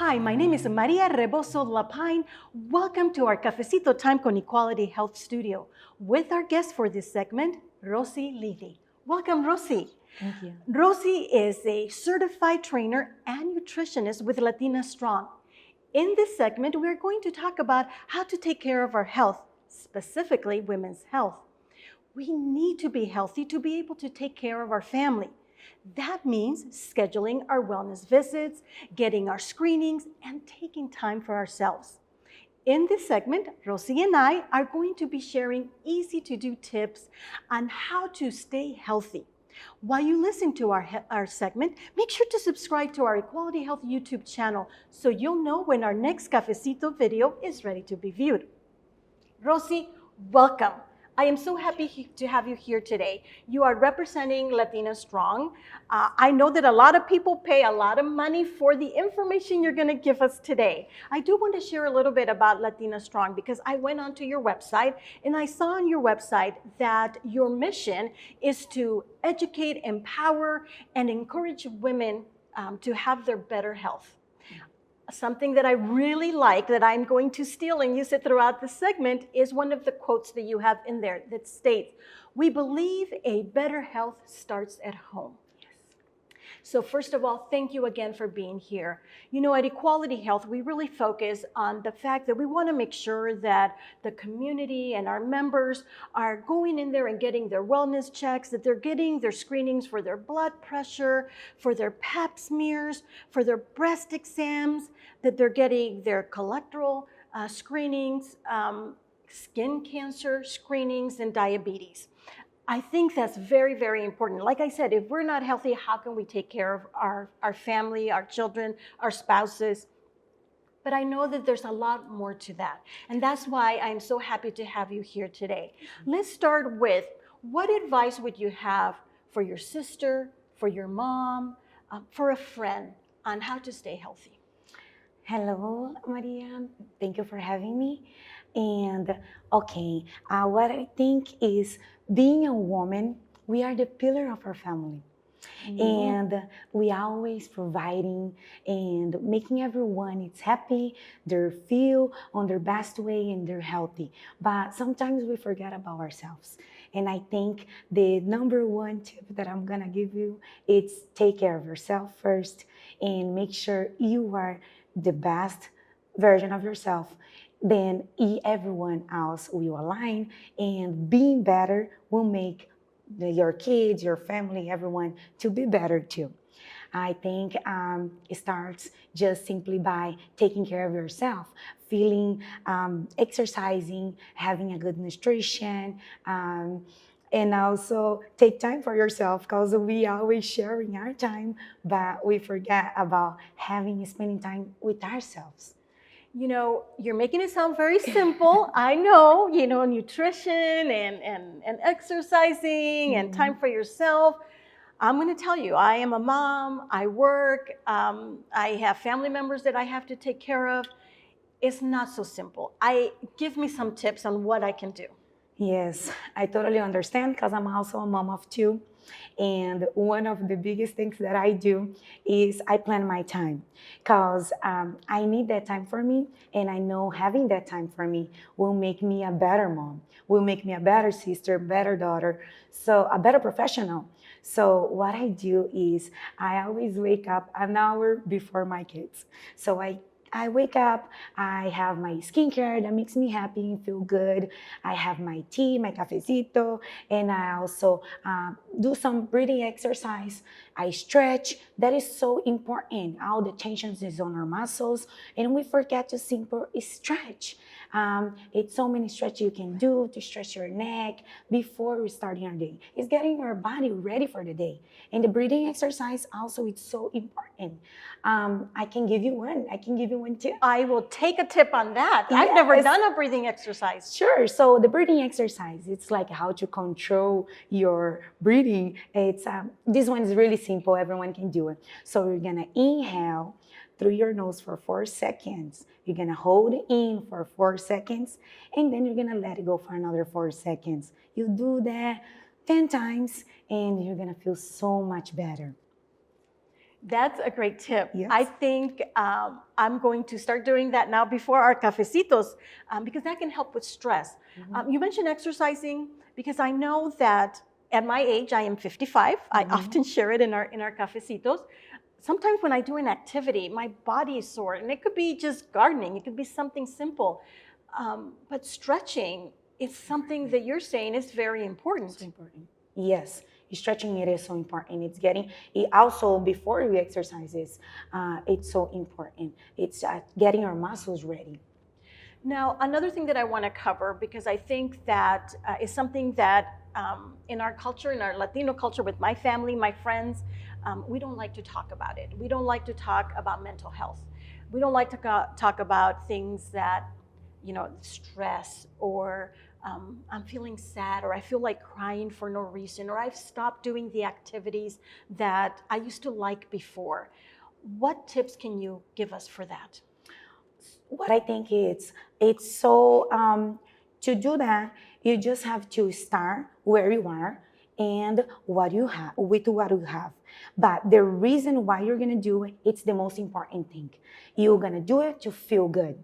Hi, my name is Maria Rebozo-La Pine. Welcome to our Cafecito Time con Equality Health Studio with our guest for this segment, Rosiane Liddi. Welcome, Rosie. Thank you. Rosie is a certified trainer and nutritionist with LatinaStrong. In this segment, we are going to talk about how to take care of our health, specifically women's health. We need to be healthy to be able to take care of our family. That means scheduling our wellness visits, getting our screenings, and taking time for ourselves. In this segment, Rosie and I are going to be sharing easy-to-do tips on how to stay healthy. While you listen to our segment, make sure to subscribe to our Equality Health YouTube channel so you'll know when our next Cafecito video is ready to be viewed. Rosie, welcome. I am so happy to have you here today. You are representing LatinaStrong. I know that a lot of people pay a lot of money for the information you're going to give us today. I do want to share a little bit about LatinaStrong because I went onto your website and I saw on your website that your mission is to educate, empower, and encourage women to have their better health. Something that I really like that I'm going to steal and use it throughout the segment is one of the quotes that you have in there that states, "We believe a better health starts at home." So first of all, thank you again for being here. You know, at Equality Health, we really focus on the fact that we want to make sure that the community and our members are going in there and getting their wellness checks, that they're getting their screenings for their blood pressure, for their pap smears, for their breast exams, that they're getting their cholesterol screenings, skin cancer screenings, and diabetes. I think that's very, very important. Like I said, if we're not healthy, how can we take care of our family, our children, our spouses? But I know that there's a lot more to that. And that's why I'm so happy to have you here today. Let's start with, what advice would you have for your sister, for your mom, for a friend on how to stay healthy? Hello, Maria. Thank you for having me. And okay, what I think is being a woman, we are the pillar of our family. And we always providing and making everyone is happy, they feel on their best way and they're healthy. But sometimes we forget about ourselves. And I think the number one tip that I'm gonna give you is take care of yourself first and make sure you are the best version of yourself. Then everyone else will align, and being better will make your kids, your family, everyone to be better too. I think it starts just simply by taking care of yourself, feeling, exercising, having a good nutrition, and also take time for yourself, because we always sharing our time, but we forget about spending time with ourselves. You know, you're making it sound very simple. I know, you know, nutrition and exercising and time for yourself. I'm going to tell you, I am a mom, I work, I have family members that I have to take care of. It's not so simple. Give me some tips on what I can do. Yes, I totally understand, because I'm also a mom of two. And one of the biggest things that I do is I plan my time, because I need that time for me. And I know having that time for me will make me a better mom, will make me a better sister, better daughter, so a better professional. So what I do is I always wake up an hour before my kids. So I wake up, I have my skincare that makes me happy and feel good. I have my tea, my cafecito, and I also do some breathing exercise. I stretch. That is so important. All the tensions is on our muscles, and we forget to simply stretch. It's so many stretches you can do to stretch your neck before we start your day. It's getting your body ready for the day. And the breathing exercise also is so important. I can give you one too. I will take a tip on that. Yes. I've never done a breathing exercise. Sure. So the breathing exercise, it's like how to control your breathing. It's this one is really simple. Everyone can do it. So you're gonna inhale through your nose for 4 seconds. You're gonna hold it in for 4 seconds, and then you're gonna let it go for another 4 seconds. You do that 10 times, and you're gonna feel so much better. That's a great tip. Yes. I think I'm going to start doing that now before our cafecitos because that can help with stress. You mentioned exercising because I know that at my age, I am 55. I often share it in our cafecitos. Sometimes when I do an activity, my body is sore, and it could be just gardening. It could be something simple. But stretching is something that you're saying is very important. It's important. Yes, stretching it is so important. It's getting it also before you exercises. It's so important. It's getting our muscles ready. Now, another thing that I want to cover, because I think that is something that in our culture, in our Latino culture, with my family, my friends, we don't like to talk about it. We don't like to talk about mental health. We don't like to talk about things that, stress, or I'm feeling sad, or I feel like crying for no reason, or I've stopped doing the activities that I used to like before. What tips can you give us for that? What I think it's so to do that, you just have to start where you are and what you have with what you have. But the reason why you're gonna do it, it's the most important thing. You're gonna do it to feel good.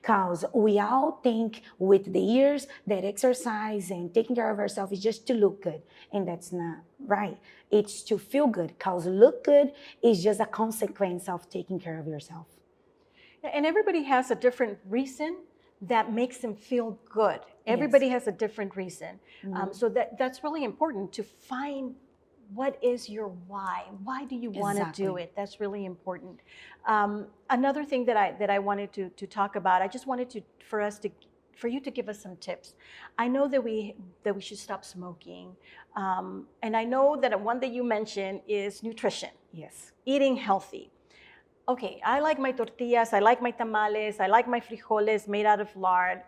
Because we all think with the years that exercise and taking care of ourselves is just to look good. And that's not right. It's to feel good. Because look good is just a consequence of taking care of yourself. And everybody has a different reason that makes them feel good. Everybody has a different reason. So that's really important to find what is your why. Why do you want to do it? That's really important. Another thing that I wanted to talk about, I just wanted for you to give us some tips. I know that we should stop smoking, and I know that one that you mentioned is nutrition. Yes, eating healthy. Okay, I like my tortillas, I like my tamales, I like my frijoles made out of lard.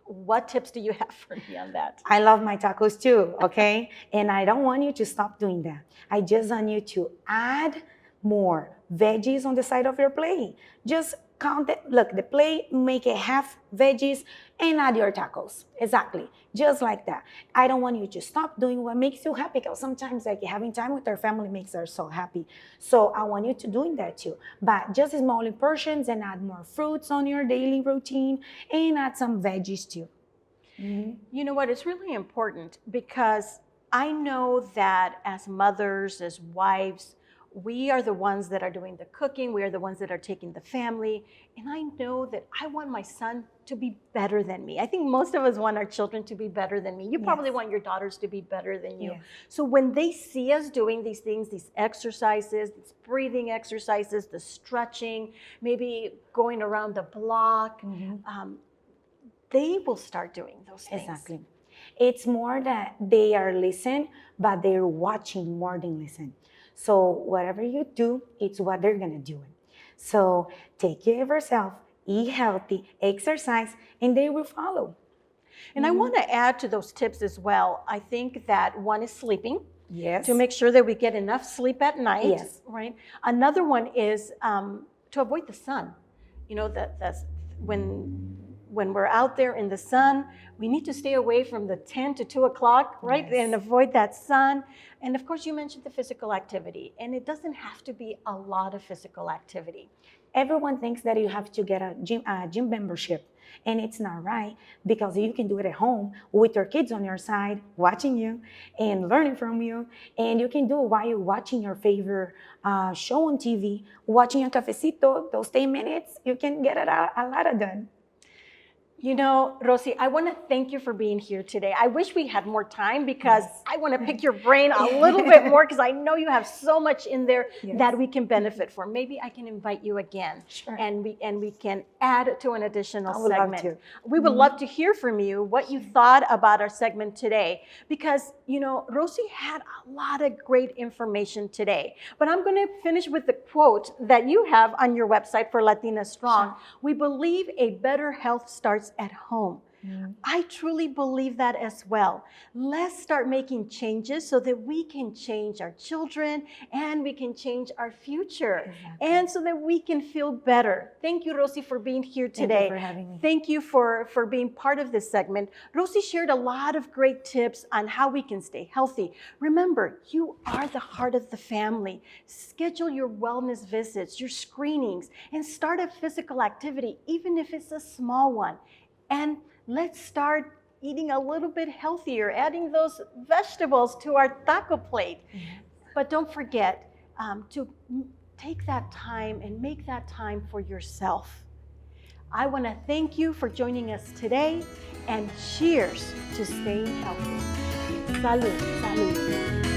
What tips do you have for me on that? I love my tacos too, okay? And I don't want you to stop doing that. I just want you to add more veggies on the side of your plate. Just count it. Look, the plate, make it half veggies and add your tacos. Exactly. Just like that. I don't want you to stop doing what makes you happy, because sometimes like having time with our family makes us so happy. So I want you to doing that too. But just small in portions and add more fruits on your daily routine and add some veggies too. You know what? It's really important because I know that as mothers, as wives, we are the ones that are doing the cooking. We are the ones that are taking the family. And I know that I want my son to be better than me. I think most of us want our children to be better than me. You probably want your daughters to be better than you. Yes. So when they see us doing these things, these exercises, these breathing exercises, the stretching, maybe going around the block, they will start doing those things. Exactly. It's more that they are listening, but they're watching more than listen. So whatever you do, it's what they're gonna do. So take care of yourself, eat healthy, exercise, and they will follow. And I want to add to those tips as well. I think that one is sleeping. Yes. To make sure that we get enough sleep at night. Yes. Right. Another one is to avoid the sun. You know, that's when we're out there in the sun, we need to stay away from the 10 to 2 o'clock, right? Yes. And avoid that sun. And of course, you mentioned the physical activity, and it doesn't have to be a lot of physical activity. Everyone thinks that you have to get a gym membership, and it's not right, because you can do it at home with your kids on your side, watching you and learning from you. And you can do it while you're watching your favorite show on TV, watching a cafecito. Those 10 minutes, you can get a lot done. You know, Rosie, I want to thank you for being here today. I wish we had more time because I want to pick your brain a little bit more, because I know you have so much in there that we can benefit from. Maybe I can invite you again, and we can add to an additional segment. We would love to hear from you what you thought about our segment today, because you know, Rosie had a lot of great information today. But I'm going to finish with the quote that you have on your website for LatinaStrong. We believe a better health starts at home. I truly believe that as well. Let's start making changes so that we can change our children and we can change our future. Exactly. And so that we can feel better. Thank you, Rosie, for being here today. Thank you for having me. Thank you for being part of this segment. Rosie shared a lot of great tips on how we can stay healthy. Remember, you are the heart of the family. Schedule your wellness visits, your screenings, and start a physical activity, even if it's a small one. And let's start eating a little bit healthier, adding those vegetables to our taco plate. But don't forget to take that time and make that time for yourself. I want to thank you for joining us today, and cheers to staying healthy. Salud, salud.